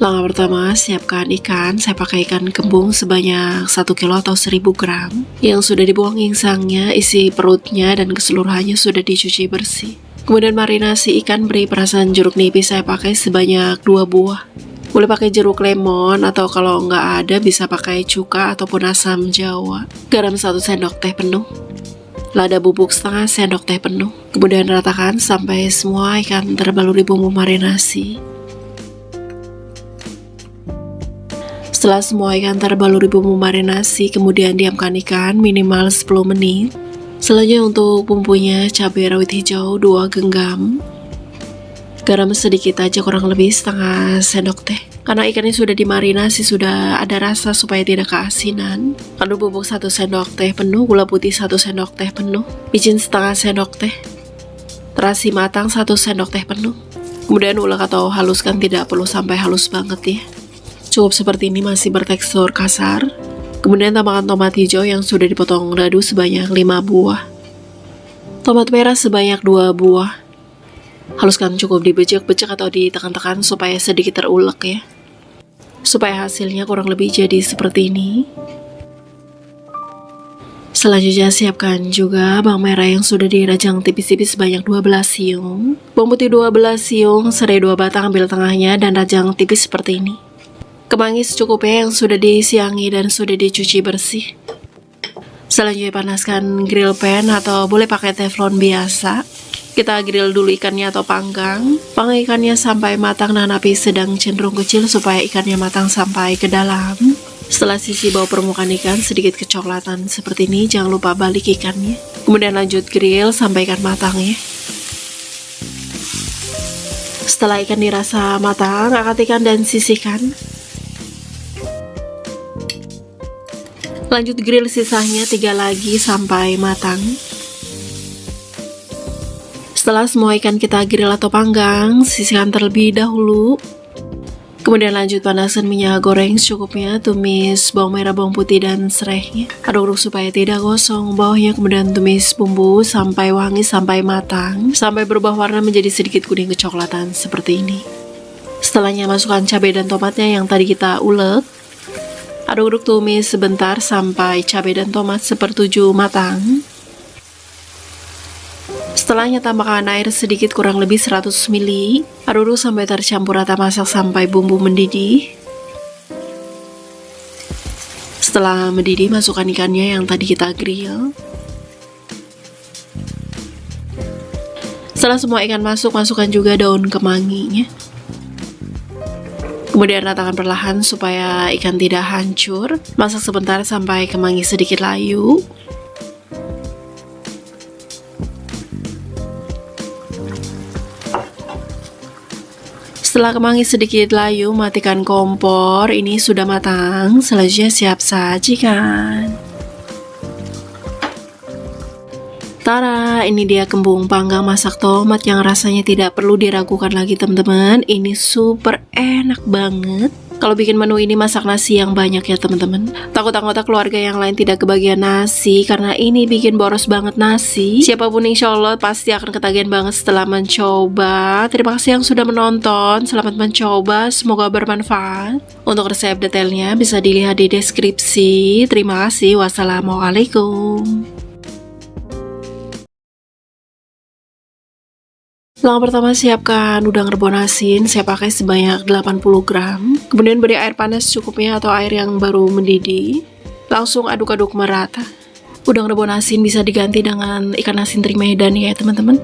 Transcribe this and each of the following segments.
Langkah pertama, siapkan ikan. Saya pakai ikan kembung sebanyak 1 kilo atau 1000 gram yang sudah dibuang insangnya, isi perutnya, dan keseluruhannya sudah dicuci bersih. Kemudian marinasi ikan, beri perasan jeruk nipis, saya pakai sebanyak 2 buah. Boleh pakai jeruk lemon atau kalau nggak ada bisa pakai cuka ataupun asam jawa. Garam 1 sendok teh penuh. Lada bubuk setengah sendok teh penuh. Kemudian ratakan sampai semua ikan terbaluri bumbu marinasi. Setelah semua ikan terbaluri bumbu marinasi, kemudian diamkan ikan minimal 10 menit. Selanjutnya untuk bumbunya, cabai rawit hijau 2 genggam. Garam sedikit aja, kurang lebih setengah sendok teh. Karena ikannya sudah dimarinasi, sudah ada rasa supaya tidak keasinan. Aduk bubuk 1 sendok teh penuh, gula putih 1 sendok teh penuh, micin setengah sendok teh, terasi matang 1 sendok teh penuh. Kemudian ulek atau haluskan, tidak perlu sampai halus banget ya. Cukup seperti ini, masih bertekstur kasar. Kemudian tambahkan tomat hijau yang sudah dipotong dadu sebanyak 5 buah. Tomat merah sebanyak 2 buah. Haluskan, cukup dibejek-bejek atau ditekan-tekan supaya sedikit terulek ya. Supaya hasilnya kurang lebih jadi seperti ini. Selanjutnya siapkan juga bawang merah yang sudah dirajang tipis-tipis sebanyak 12 siung. Bawang putih 12 siung, serai 2 batang, ambil tengahnya dan rajang tipis seperti ini. Kemangi secukupnya yang sudah disiangi dan sudah dicuci bersih. Selanjutnya panaskan grill pan atau boleh pakai teflon biasa. Kita grill dulu ikannya atau panggang. Panggang ikannya sampai matang dengan api sedang cenderung kecil supaya ikannya matang sampai ke dalam. Setelah sisi bawah permukaan ikan sedikit kecoklatan seperti ini, jangan lupa balik ikannya. Kemudian lanjut grill sampai ikan matang ya. Setelah ikan dirasa matang, angkat ikan dan sisihkan. Lanjut grill sisanya 3 lagi sampai matang. Setelah semua ikan kita grill atau panggang, sisihkan terlebih dahulu. Kemudian lanjut panaskan minyak goreng secukupnya, tumis bawang merah, bawang putih, dan serainya. Aduk-aduk supaya tidak gosong bawahnya, kemudian tumis bumbu sampai wangi, sampai matang, sampai berubah warna menjadi sedikit kuning kecoklatan seperti ini. Setelahnya masukkan cabai dan tomatnya yang tadi kita ulek. Aduk-aduk, tumis sebentar sampai cabai dan tomat sepertujuh matang. Setelahnya tambahkan air sedikit, kurang lebih 100 ml. Aduk-aduk sampai tercampur rata, masak sampai bumbu mendidih. Setelah mendidih, masukkan ikannya yang tadi kita grill. Setelah semua ikan masuk, masukkan juga daun kemanginya. Kemudian ratakan perlahan supaya ikan tidak hancur. Masak sebentar sampai kemangi sedikit layu. Setelah kemangi sedikit layu, matikan kompor. Ini sudah matang. Selanjutnya siap sajikan. Tara, ini dia kembung panggang masak tomat yang rasanya tidak perlu diragukan lagi teman-teman. Ini super enak banget. Kalau bikin menu ini masak nasi yang banyak ya teman-teman. Takut anggota keluarga yang lain tidak kebagian nasi, karena ini bikin boros banget nasi. Siapapun insya Allah pasti akan ketagihan banget setelah mencoba. Terima kasih yang sudah menonton. Selamat mencoba, semoga bermanfaat. Untuk resep detailnya bisa dilihat di deskripsi. Terima kasih. Wassalamualaikum. Langkah pertama, siapkan udang rebon asin. Saya pakai sebanyak 80 gram. Kemudian beri air panas cukupnya atau air yang baru mendidih. Langsung aduk-aduk merata. Udang rebon asin bisa diganti dengan ikan asin teri Medan ya teman-teman.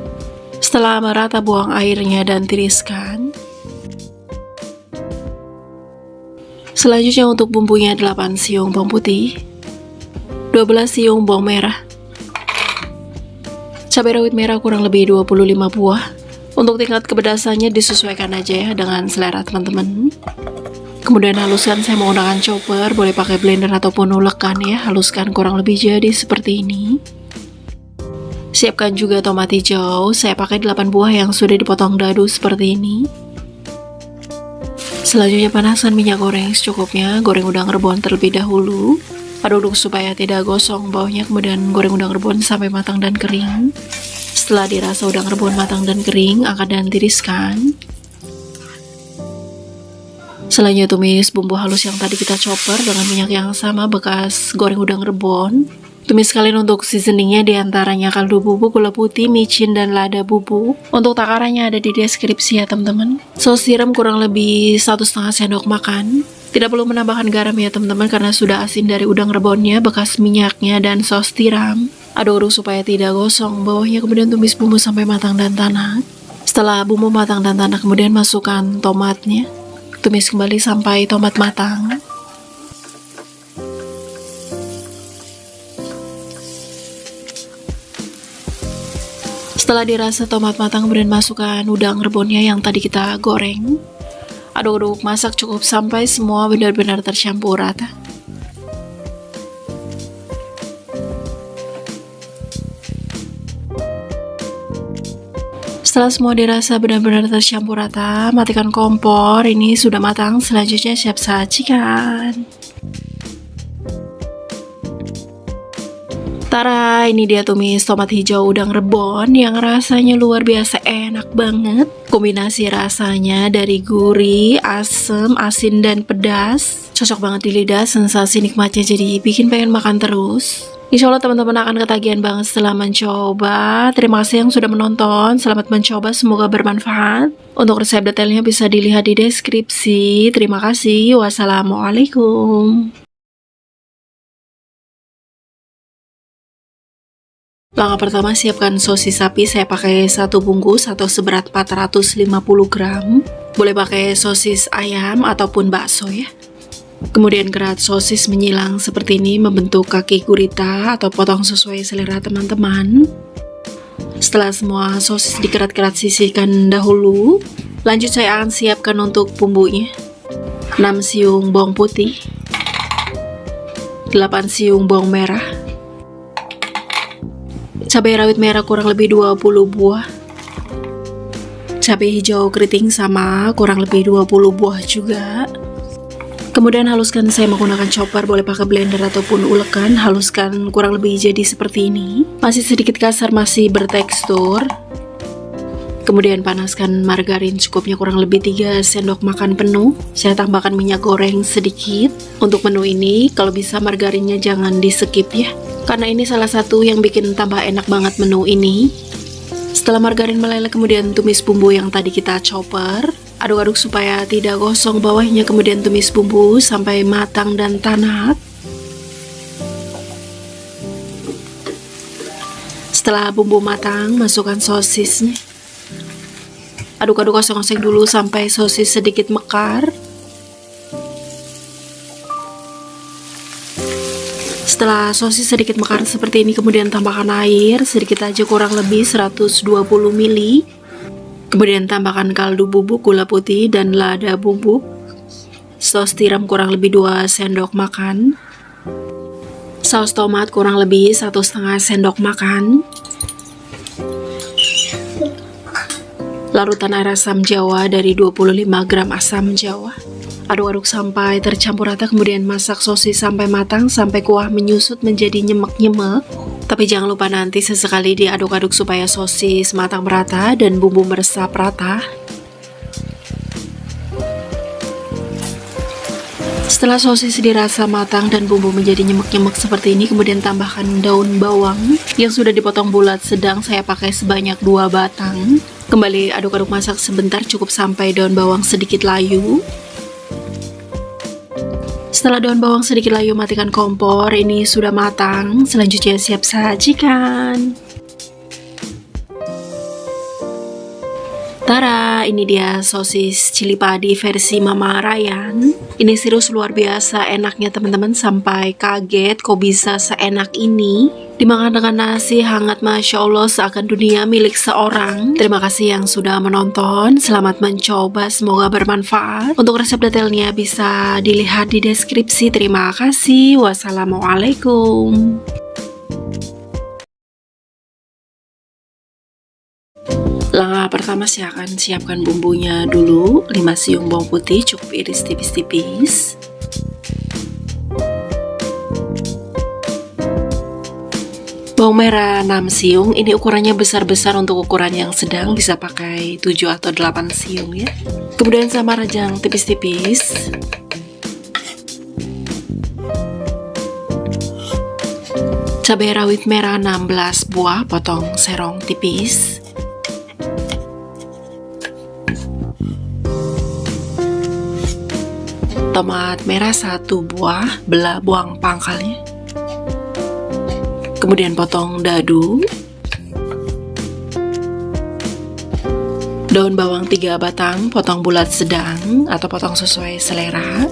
Setelah merata, buang airnya dan tiriskan. Selanjutnya untuk bumbunya 8 siung bawang putih, 12 siung bawang merah, cabai rawit merah kurang lebih 25 buah. Untuk tingkat kepedasannya disesuaikan aja ya dengan selera teman-teman. Kemudian haluskan, saya menggunakan chopper, boleh pakai blender ataupun ulekan ya. Haluskan kurang lebih jadi seperti ini. Siapkan juga tomat hijau, saya pakai 8 buah yang sudah dipotong dadu seperti ini. Selanjutnya panaskan minyak goreng secukupnya, goreng udang rebon terlebih dahulu. Aduk-aduk supaya tidak gosong bawahnya, kemudian goreng udang rebon sampai matang dan kering. Setelah dirasa udang rebon matang dan kering, angkat dan tiriskan. Selanjutnya tumis bumbu halus yang tadi kita chopper dengan minyak yang sama bekas goreng udang rebon. Tumis kalian untuk seasoningnya diantaranya kaldu bubuk, gula putih, micin, dan lada bubuk. Untuk takarannya ada di deskripsi ya teman-teman. Saus tiram kurang lebih 1,5 sendok makan. Tidak perlu menambahkan garam ya teman-teman karena sudah asin dari udang rebonnya, bekas minyaknya, dan saus tiram. Aduk-aduk supaya tidak gosong bawahnya, kemudian tumis bumbu sampai matang dan tanak. Setelah bumbu matang dan tanak, kemudian masukkan tomatnya. Tumis kembali sampai tomat matang. Setelah dirasa tomat matang, kemudian masukkan udang rebonnya yang tadi kita goreng. Aduk-aduk masak cukup sampai semua benar-benar tercampur rata. Setelah semua dirasa benar-benar tercampur rata, matikan kompor. Ini sudah matang, selanjutnya siap sajikan. Tara, ini dia tumis tomat hijau udang rebon yang rasanya luar biasa enak banget. Kombinasi rasanya dari gurih, asem, asin, dan pedas. Cocok banget di lidah, sensasi nikmatnya jadi bikin pengen makan terus. Insya Allah teman-teman akan ketagihan banget setelah mencoba. Terima kasih yang sudah menonton. Selamat mencoba, semoga bermanfaat. Untuk resep detailnya bisa dilihat di deskripsi. Terima kasih. Wassalamualaikum. Langkah pertama, siapkan sosis sapi. Saya pakai 1 bungkus atau seberat 450 gram. Boleh pakai sosis ayam ataupun bakso ya. Kemudian kerat sosis menyilang seperti ini membentuk kaki gurita atau potong sesuai selera teman-teman. Setelah semua sosis dikerat-kerat, sisihkan dahulu. Lanjut saya akan siapkan untuk bumbunya. 6 siung bawang putih, 8 siung bawang merah, cabai rawit merah kurang lebih 20 buah, cabai hijau keriting sama kurang lebih 20 buah juga. Kemudian haluskan, saya menggunakan chopper, boleh pakai blender ataupun ulekan. Haluskan kurang lebih jadi seperti ini. Masih sedikit kasar, masih bertekstur. Kemudian panaskan margarin cukupnya kurang lebih 3 sendok makan penuh. Saya tambahkan minyak goreng sedikit. Untuk menu ini kalau bisa margarinnya jangan di skip ya, karena ini salah satu yang bikin tambah enak banget menu ini. Setelah margarin meleleh, kemudian tumis bumbu yang tadi kita chopper. Aduk-aduk supaya tidak gosong bawahnya, kemudian tumis bumbu sampai matang dan tanak. Setelah bumbu matang, masukkan sosisnya. Aduk-aduk, oseng-oseng dulu sampai sosis sedikit mekar. Setelah sosis sedikit mekar seperti ini, kemudian tambahkan air sedikit aja, kurang lebih 120 ml. Kemudian tambahkan kaldu bubuk, gula putih, dan lada bubuk. Saus tiram kurang lebih 2 sendok makan. Saus tomat kurang lebih 1,5 sendok makan. Larutan air asam jawa dari 25 gram asam jawa. Aduk-aduk sampai tercampur rata, kemudian masak sosis sampai matang, sampai kuah menyusut menjadi nyemek-nyemek. Tapi jangan lupa nanti sesekali diaduk-aduk supaya sosis matang merata dan bumbu meresap rata. Setelah sosis dirasa matang dan bumbu menjadi nyemek-nyemek seperti ini, kemudian tambahkan daun bawang yang sudah dipotong bulat sedang, saya pakai sebanyak 2 batang. Kembali aduk-aduk, masak sebentar cukup sampai daun bawang sedikit layu. Setelah daun bawang sedikit layu, matikan kompor. Ini sudah matang, selanjutnya siap sajikan. Tara, ini dia sosis cili padi versi Mama Ryan. Ini serius luar biasa enaknya teman-teman, sampai kaget kok bisa seenak ini. Dimakan dengan nasi hangat, Masya Allah, seakan dunia milik seorang. Terima kasih yang sudah menonton, selamat mencoba, semoga bermanfaat. Untuk resep detailnya bisa dilihat di deskripsi. Terima kasih, wassalamualaikum. Langkah pertama, saya akan siapkan bumbunya dulu. 5 siung bawang putih, cukup iris tipis-tipis. Bawang merah 6 siung, ini ukurannya besar-besar, untuk ukuran yang sedang bisa pakai 7 atau 8 siung ya. Kemudian sama rajang tipis-tipis. Cabai rawit merah 16 buah, potong serong tipis. Tomat merah 1 buah, belah buang pangkalnya. Kemudian potong dadu. Daun bawang 3 batang, potong bulat sedang atau potong sesuai selera.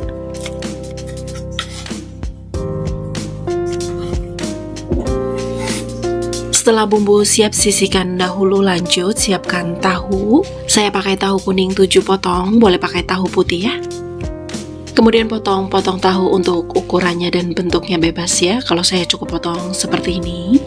Setelah bumbu siap, sisihkan dahulu, lanjut siapkan tahu. Saya pakai tahu kuning 7 potong, boleh pakai tahu putih ya. Kemudian potong-potong tahu, untuk ukurannya dan bentuknya bebas ya. Kalau saya cukup potong seperti ini.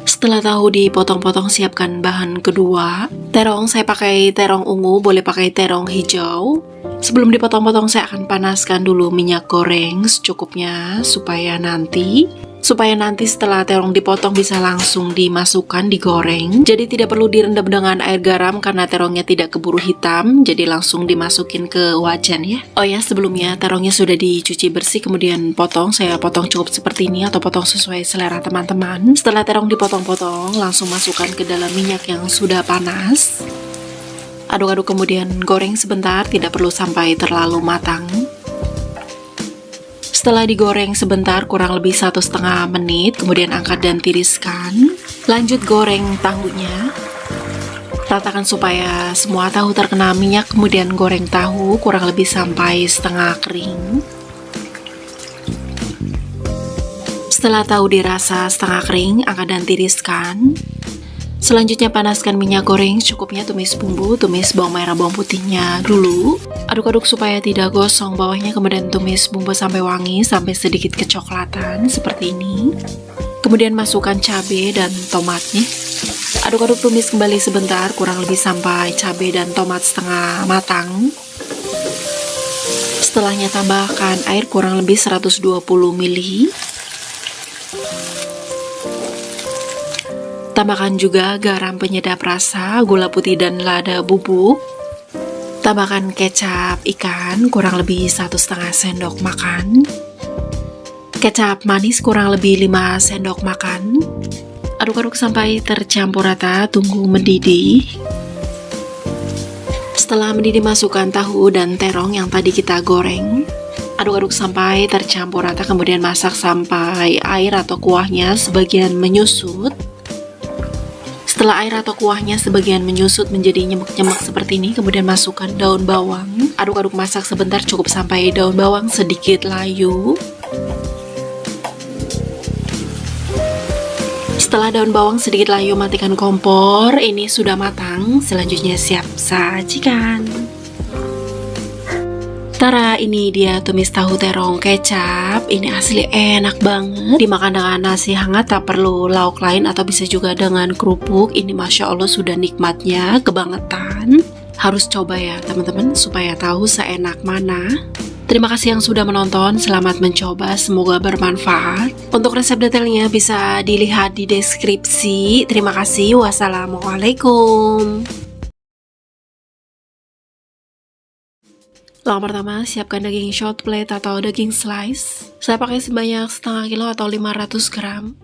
Setelah tahu dipotong-potong, siapkan bahan kedua. Terong, saya pakai terong ungu, boleh pakai terong hijau. Sebelum dipotong-potong, saya akan panaskan dulu minyak goreng secukupnya supaya nanti setelah terong dipotong bisa langsung dimasukkan, digoreng. Jadi tidak perlu direndam dengan air garam karena terongnya tidak keburu hitam, jadi langsung dimasukin ke wajan ya. Oh ya, sebelumnya terongnya sudah dicuci bersih, kemudian saya potong cukup seperti ini atau potong sesuai selera teman-teman. Setelah terong dipotong-potong, langsung masukkan ke dalam minyak yang sudah panas. Aduk-aduk, kemudian goreng sebentar, tidak perlu sampai terlalu matang. Setelah digoreng sebentar, kurang lebih 1,5 menit, kemudian angkat dan tiriskan. Lanjut goreng tahunya. Ratakan supaya semua tahu terkena minyak, kemudian goreng tahu kurang lebih sampai setengah kering. Setelah tahu dirasa setengah kering, angkat dan tiriskan. Selanjutnya panaskan minyak goreng, cukupnya tumis bumbu, tumis bawang merah bawang putihnya dulu. Aduk-aduk supaya tidak gosong bawahnya, kemudian tumis bumbu sampai wangi, sampai sedikit kecoklatan seperti ini. Kemudian masukkan cabai dan tomatnya. Aduk-aduk, tumis kembali sebentar, kurang lebih sampai cabai dan tomat setengah matang. Setelahnya tambahkan air kurang lebih 120 ml. Tambahkan juga garam penyedap rasa, gula putih dan lada bubuk. Tambahkan kecap ikan kurang lebih 1,5 sendok makan. Kecap manis kurang lebih 5 sendok makan. Aduk-aduk sampai tercampur rata, tunggu mendidih. Setelah mendidih, masukkan tahu dan terong yang tadi kita goreng. Aduk-aduk sampai tercampur rata, kemudian masak sampai air atau kuahnya sebagian menyusut. Setelah air atau kuahnya sebagian menyusut menjadi nyemek-nyemek seperti ini, kemudian masukkan daun bawang. Aduk-aduk, masak sebentar, cukup sampai daun bawang sedikit layu. Setelah daun bawang sedikit layu, matikan kompor. Ini sudah matang, selanjutnya siap sajikan. Tara, ini dia tumis tahu terong kecap. Ini asli enak banget. Dimakan dengan nasi hangat, tak perlu lauk lain, atau bisa juga dengan kerupuk. Ini Masya Allah sudah nikmatnya kebangetan. Harus coba ya teman-teman, supaya tahu seenak mana. Terima kasih yang sudah menonton, selamat mencoba, semoga bermanfaat. Untuk resep detailnya bisa dilihat di deskripsi. Terima kasih, wassalamualaikum. Langkah pertama, siapkan daging short plate atau daging slice. Saya pakai sebanyak setengah kilo atau 500 gram.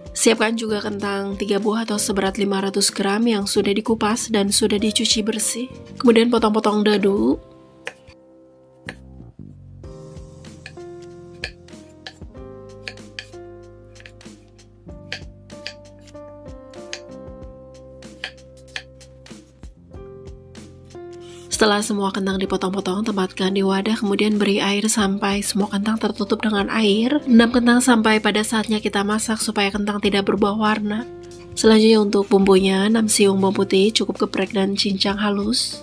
Siapkan juga kentang 3 buah atau seberat 500 gram yang sudah dikupas dan sudah dicuci bersih. Kemudian potong-potong dadu. Setelah semua kentang dipotong-potong, tempatkan di wadah, kemudian beri air sampai semua kentang tertutup dengan air. Rendam kentang sampai pada saatnya kita masak supaya kentang tidak berubah warna. Selanjutnya untuk bumbunya, 6 siung bawang putih, cukup geprek dan cincang halus.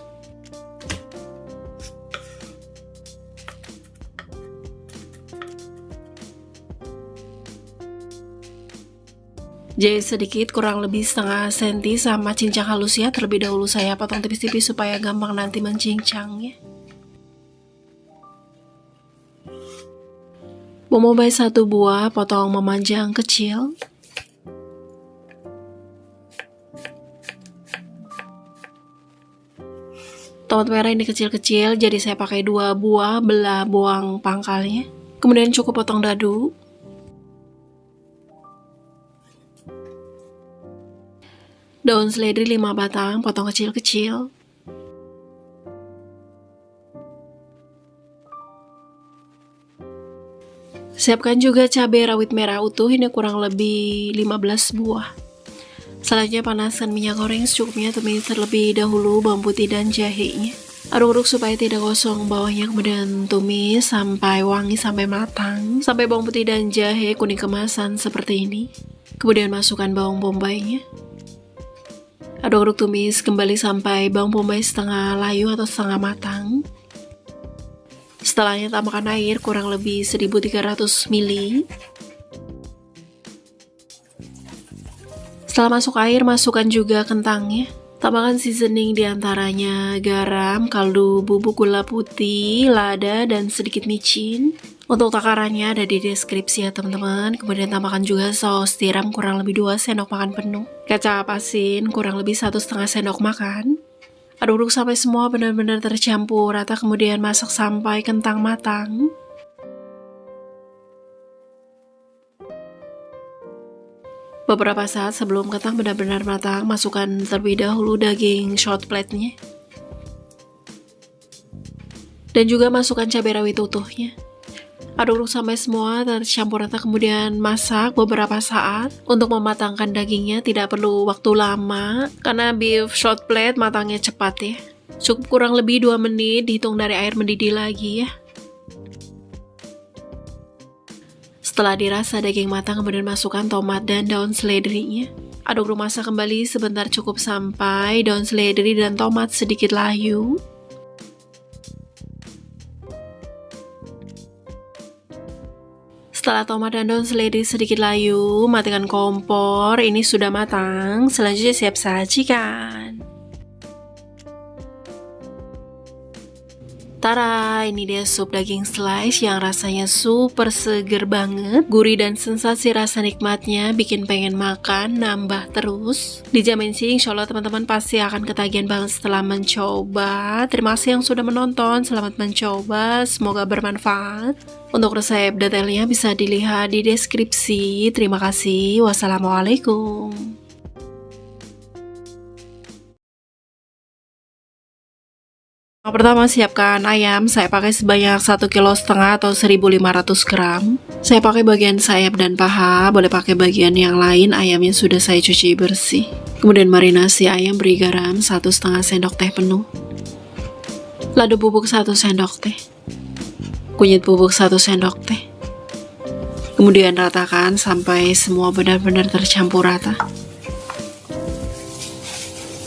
Jahit sedikit kurang lebih setengah senti sama cincang halus ya. Terlebih dahulu saya potong tipis-tipis supaya gampang nanti mencincangnya. Bawang bombay 1 buah, potong memanjang kecil. Tomat merah ini kecil-kecil, jadi saya pakai 2 buah, belah buang pangkalnya. Kemudian cukup potong dadu. Daun seledri 5 batang, potong kecil-kecil. Siapkan juga cabai rawit merah utuh, ini kurang lebih 15 buah. Selanjutnya panaskan minyak goreng secukupnya, tumis terlebih dahulu bawang putih dan jahenya. Aduk-aduk supaya tidak gosong bawahnya, kemudian tumis sampai wangi, sampai matang, sampai bawang putih dan jahe kuning kemasan seperti ini. Kemudian masukkan bawang bombaynya. Aduk-aduk tumis kembali sampai bawang bombay setengah layu atau setengah matang. Setelahnya tambahkan air kurang lebih 1300 ml. Setelah masuk air, masukkan juga kentangnya. Tambahkan seasoning diantaranya garam, kaldu bubuk gula putih, lada, dan sedikit micin. Untuk takarannya ada di deskripsi ya teman-teman. Kemudian tambahkan juga saus tiram kurang lebih 2 sendok makan penuh. Kecap asin kurang lebih 1,5 sendok makan. Aduk-aduk sampai semua benar-benar tercampur rata, kemudian masak sampai kentang matang. Beberapa saat sebelum kentang benar-benar matang, masukkan terlebih dahulu daging short plate-nya. Dan juga masukkan cabai rawit utuhnya. Aduk-aduk sampai semua tercampur rata, kemudian masak beberapa saat. Untuk mematangkan dagingnya tidak perlu waktu lama, karena beef short plate matangnya cepat ya. Cukup kurang lebih 2 menit, dihitung dari air mendidih lagi ya. Setelah dirasa daging matang, kemudian masukkan tomat dan daun seledrinya. Aduk masak kembali sebentar cukup sampai daun seledri dan tomat sedikit layu. Setelah tomat dan daun seledri sedikit layu, matikan kompor. Ini sudah matang. Selanjutnya siap sajikan. Tara, ini dia sup daging slice yang rasanya super seger banget. Gurih dan sensasi rasa nikmatnya bikin pengen makan, nambah terus. Dijamin sih, insya Allah teman-teman pasti akan ketagihan banget setelah mencoba. Terima kasih yang sudah menonton, selamat mencoba, semoga bermanfaat. Untuk resep detailnya bisa dilihat di deskripsi. Terima kasih, wassalamualaikum. Yang pertama, siapkan ayam. Saya pakai sebanyak 1,5 kg atau 1.500 gram. Saya pakai bagian sayap dan paha, boleh pakai bagian yang lain. Ayamnya sudah saya cuci bersih. Kemudian marinasi ayam, beri garam 1,5 sendok teh penuh, lada bubuk 1 sendok teh, kunyit bubuk 1 sendok teh. Kemudian ratakan sampai semua benar-benar tercampur rata.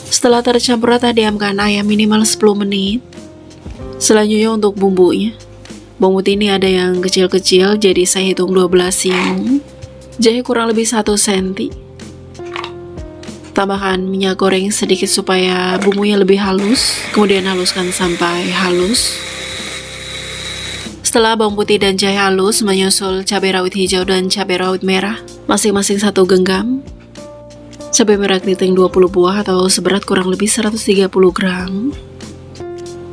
Setelah tercampur rata, diamkan ayam minimal 10 menit. Selanjutnya untuk bumbunya. Bawang putih ini ada yang kecil-kecil, jadi saya hitung 12 siung. Jahe kurang lebih 1 cm. Tambahkan minyak goreng sedikit supaya bumbunya lebih halus. Kemudian haluskan sampai halus. Setelah bawang putih dan jahe halus, menyusul cabai rawit hijau dan cabai rawit merah, masing-masing 1 genggam. Cabai merah keriting 20 buah atau seberat kurang lebih 130 gram.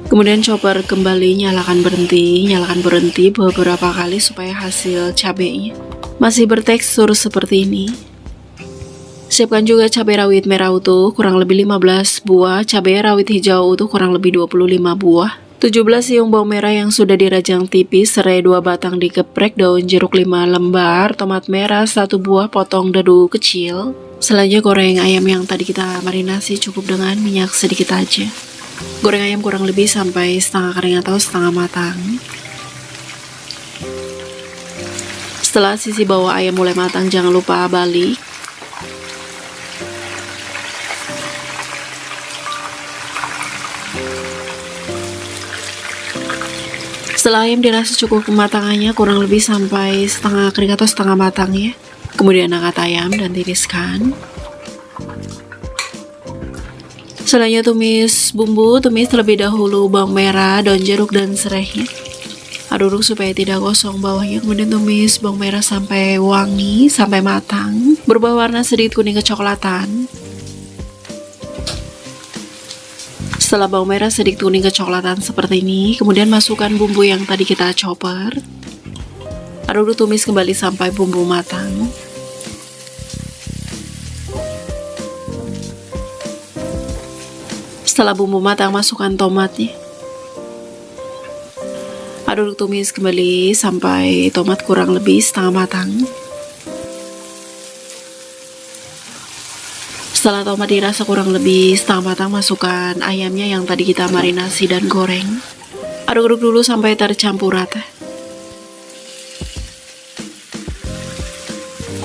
Kemudian chopper kembali, nyalakan berhenti beberapa kali supaya hasil cabainya masih bertekstur seperti ini. Siapkan juga cabai rawit merah utuh kurang lebih 15 buah, cabai rawit hijau utuh kurang lebih 25 buah, 17 siung bawang merah yang sudah dirajang tipis, serai 2 batang digeprek, daun jeruk 5 lembar, tomat merah 1 buah potong dadu kecil. Selanjutnya goreng ayam yang tadi kita marinasi cukup dengan minyak sedikit aja. Goreng ayam kurang lebih sampai setengah kering atau setengah matang. Setelah sisi bawah ayam mulai matang, jangan lupa balik. Setelah ayam dirasa cukup kematangannya, kurang lebih sampai setengah kering atau setengah matang ya. Kemudian angkat ayam dan tiriskan. Selanjutnya tumis bumbu, tumis terlebih dahulu bawang merah, daun jeruk, dan serainya. Aduk supaya tidak gosong bawahnya, kemudian tumis bawang merah sampai wangi, sampai matang, berubah warna sedikit kuning kecoklatan. Setelah bawang merah sedikit kuning kecoklatan seperti ini, kemudian masukkan bumbu yang tadi kita chopper. Aduk tumis kembali sampai bumbu matang. Setelah bumbu matang, masukkan tomatnya. Aduk tumis kembali sampai tomat kurang lebih setengah matang. Setelah tomat dirasa kurang lebih setengah matang, masukkan ayamnya yang tadi kita marinasi dan goreng. Aduk-aduk dulu sampai tercampur rata.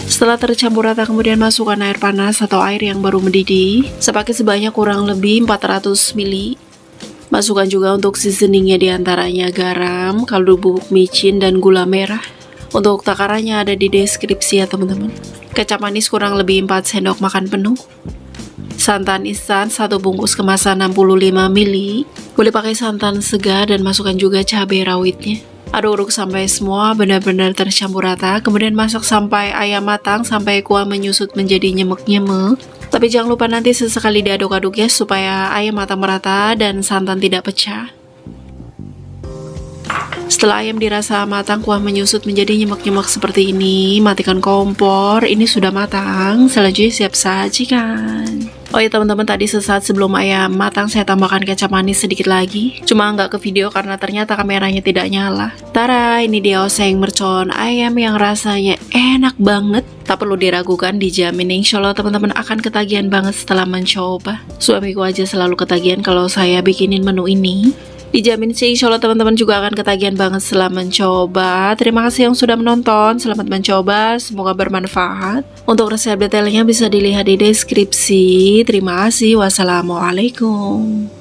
Setelah tercampur rata, kemudian masukkan air panas atau air yang baru mendidih. Saya pakai sebanyak kurang lebih 400 ml. Masukkan juga untuk seasoningnya, diantaranya garam, kaldu bubuk micin, dan gula merah. Untuk takarannya ada di deskripsi ya teman-teman. Kecap manis kurang lebih 4 sendok makan penuh. Santan instan 1 bungkus kemasan 65 ml. Boleh pakai santan segar dan masukkan juga cabai rawitnya. Aduk-aduk sampai semua benar-benar tercampur rata. Kemudian masak sampai ayam matang, sampai kuah menyusut menjadi nyemek-nyemek. Tapi jangan lupa nanti sesekali diaduk-aduk ya, supaya ayam matang merata dan santan tidak pecah. Setelah ayam dirasa matang, kuah menyusut menjadi nyemek-nyemek seperti ini, matikan kompor. Ini sudah matang, selanjutnya siap sajikan. Oh ya teman-teman, tadi sesaat sebelum ayam matang saya tambahkan kecap manis sedikit lagi. Cuma nggak ke video karena ternyata kameranya tidak nyala. Tara, ini dia oseng mercon ayam yang rasanya enak banget. Tak perlu diragukan, dijamin insya Allah teman-teman akan ketagihan banget setelah mencoba. Suamiku aja selalu ketagihan kalau saya bikinin menu ini. Dijamin sih insya Allah teman-teman juga akan ketagihan banget setelah mencoba. Terima kasih yang sudah menonton, selamat mencoba, semoga bermanfaat. Untuk resep detailnya bisa dilihat di deskripsi. Terima kasih, wassalamualaikum.